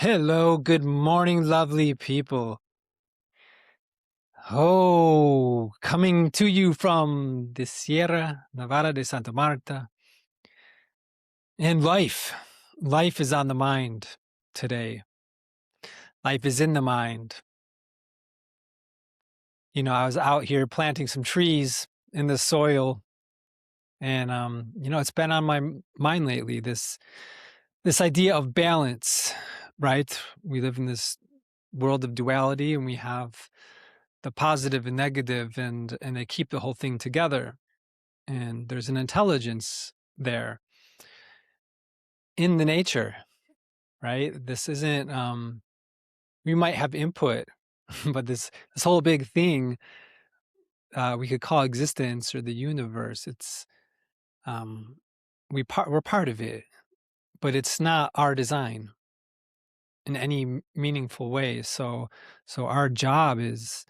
Hello, good morning, lovely people. Oh, coming to you from the Sierra Nevada de Santa Marta. And life is on the mind today. Life is in the mind. I was out here planting some trees in the soil, and it's been on my mind lately, this idea of balance, right? We live in this world of duality, and we have the positive and negative, and they keep the whole thing together. And there's an intelligence there in the nature, right? This isn't we might have input, but this whole big thing we could call existence or the universe. It's um we're part of it, but it's not our design in any meaningful way. So our job is,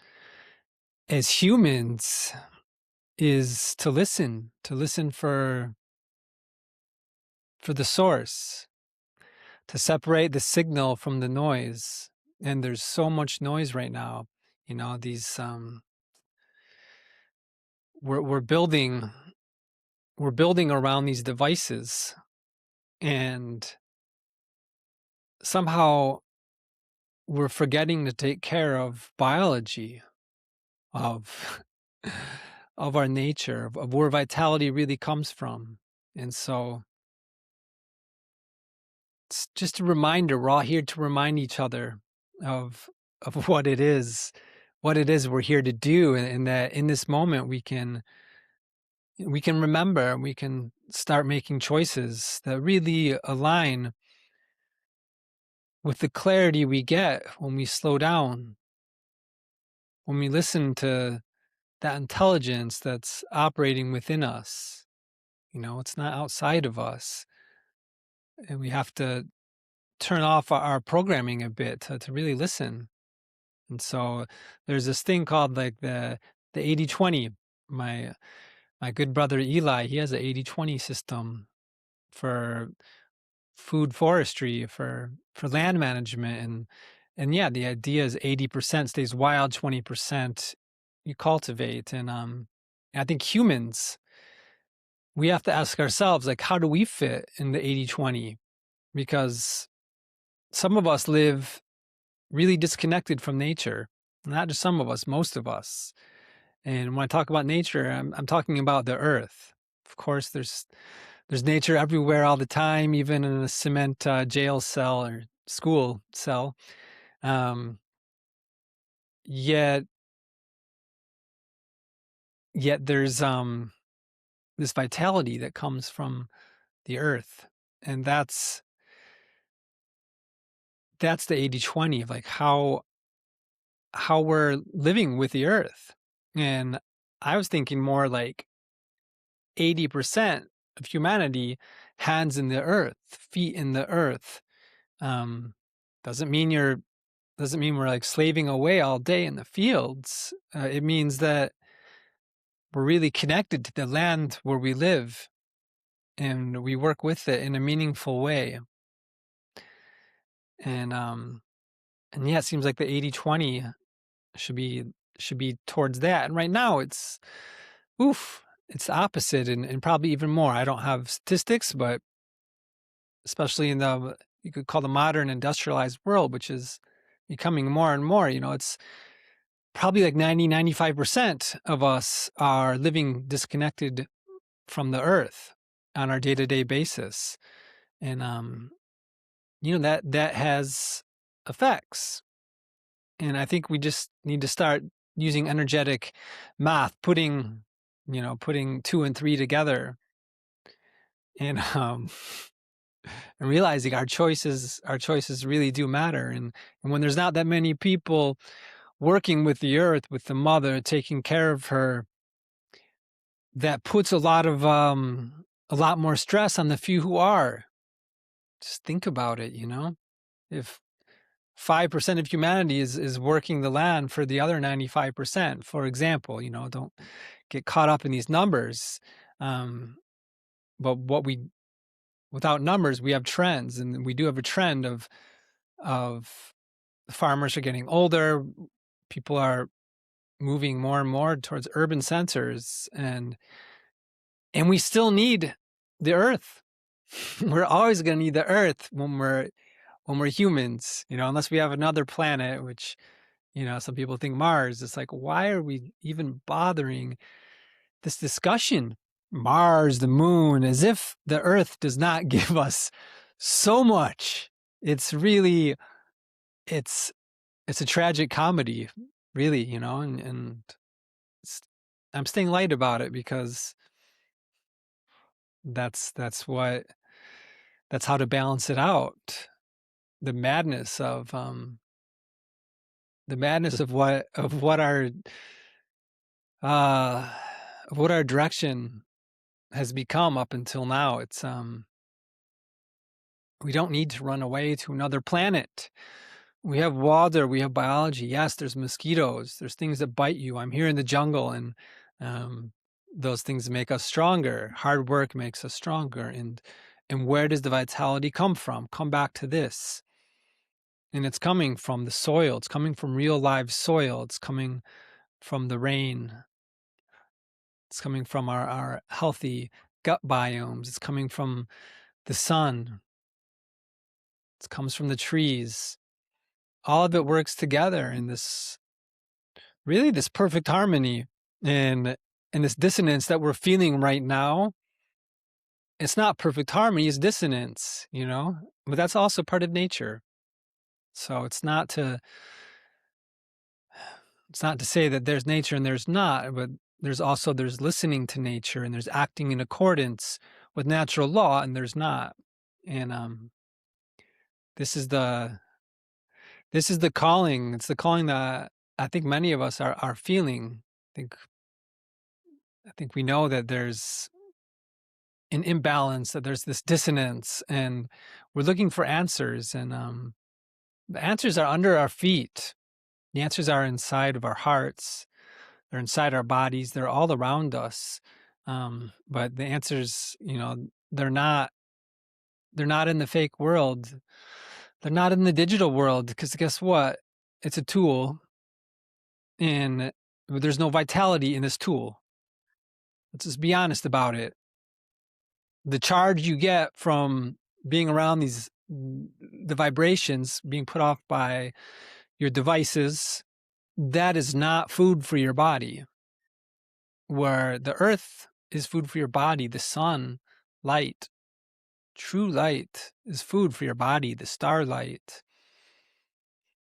as humans, is to listen for the source, to separate the signal from the noise. And there's so much noise right now. These we're building around these devices, and somehow we're forgetting to take care of biology, of of our nature, of where vitality really comes from. And so it's just a reminder. We're all here to remind each other of what it is we're here to do, and that in this moment we can remember, we can start making choices that really align with the clarity we get when we slow down, when we listen to that intelligence that's operating within us. It's not outside of us, and we have to turn off our programming a bit to really listen. And so there's this thing called like the 80/20. My good brother Eli, he has a 80/20 system for food forestry, for land management. And yeah, the idea is 80% stays wild, 20% you cultivate. And I think humans, we have to ask ourselves, like, how do we fit in the 80/20? Because some of us live really disconnected from nature. Not just some of us, most of us. And when I talk about nature, I'm talking about the earth. Of course, there's nature everywhere all the time, even in a cement jail cell or school cell. Um, yet, yet there's this vitality that comes from the earth, and that's the 80/20 of like how we're living with the earth. And I was thinking more like 80% of humanity, hands in the earth, feet in the earth. Um, doesn't mean we're like slaving away all day in the fields. It means that we're really connected to the land where we live, and we work with it in a meaningful way. And yeah, it seems like the 80/20 should be towards that. And right now it's the opposite, and probably even more. I don't have statistics, but especially in the, you could call the modern industrialized world, which is becoming more and more, it's probably like 95% of us are living disconnected from the earth on our day-to-day basis. And that has effects. And I think we just need to start using energetic math, putting two and three together, and and realizing our choices really do matter. And when there's not that many people working with the earth, with the mother, taking care of her, that puts a lot more stress on the few who are. Just think about it. If 5% of humanity is working the land for the other 95%, for example, don't get caught up in these numbers. But without numbers, we have trends, and we do have a trend of of farmers are getting older, people are moving more and more towards urban centers, and we still need the earth. We're always going to need the earth when we're humans, unless we have another planet, which, some people think Mars. It's like, why are we even bothering this discussion? Mars, the moon, as if the earth does not give us so much. It's really, it's a tragic comedy, really, and it's, I'm staying light about it because that's how to balance it out. The madness of what uh our direction has become up until now. It's we don't need to run away to another planet. We have water, we have biology. Yes, there's mosquitoes, there's things that bite you. I'm here in the jungle, and those things make us stronger. Hard work makes us stronger. And where does the vitality come from? Come back to this. And it's coming from the soil. It's coming from real live soil. It's coming from the rain. It's coming from our healthy gut biomes. It's coming from the sun. It comes from the trees. All of it works together in this perfect harmony, and this dissonance that we're feeling right now. It's not perfect harmony, it's dissonance, but that's also part of nature. So it's not to say that there's nature and there's not, but there's listening to nature, and there's acting in accordance with natural law, and there's not. And this is the calling. It's the calling that I think many of us are feeling. I think we know that there's an imbalance, that there's this dissonance, and we're looking for answers. And the answers are under our feet. The answers are inside of our hearts. They're inside our bodies. They're all around us. But the answers, they're not in the fake world. They're not in the digital world, because guess what? It's a tool, and there's no vitality in this tool. Let's just be honest about it. The charge you get from being around the vibrations being put off by your devices, that is not food for your body. Where the earth is food for your body, the sun, light, true light is food for your body, the starlight,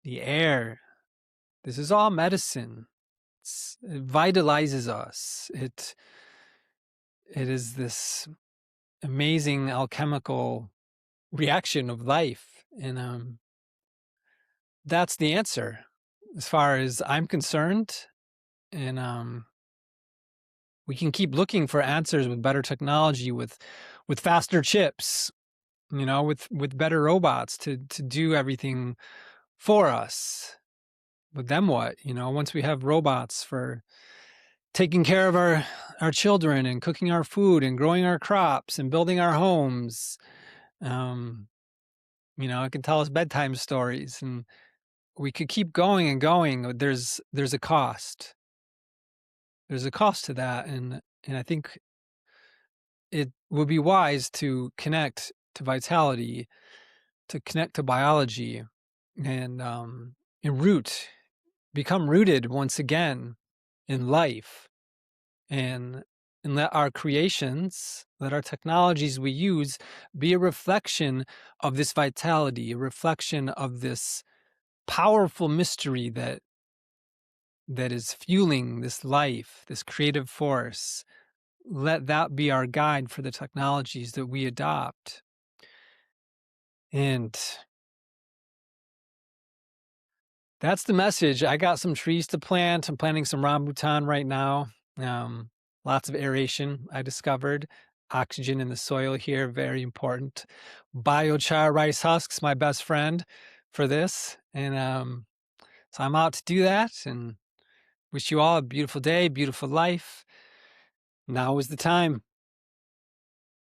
the air. This is all medicine. It vitalizes us. It is this amazing alchemical reaction of life. And that's the answer as far as I'm concerned. And we can keep looking for answers with better technology, with faster chips, with better robots to do everything for us. But then what? Once we have robots for taking care of our children, and cooking our food, and growing our crops, and building our homes, it can tell us bedtime stories, and we could keep going and going. There's a cost. There's a cost to that, and I think it would be wise to connect to vitality, to connect to biology, and become rooted once again in life, and let our creations, let our technologies we use be a reflection of this vitality, a reflection of this powerful mystery that is fueling this life, this creative force. Let that be our guide for the technologies that we adopt. And that's the message. I got some trees to plant. I'm planting some rambutan right now. Lots of aeration, I discovered. Oxygen in the soil here, very important. Biochar rice husks, my best friend for this. And so I'm out to do that, and wish you all a beautiful day, beautiful life. Now is the time.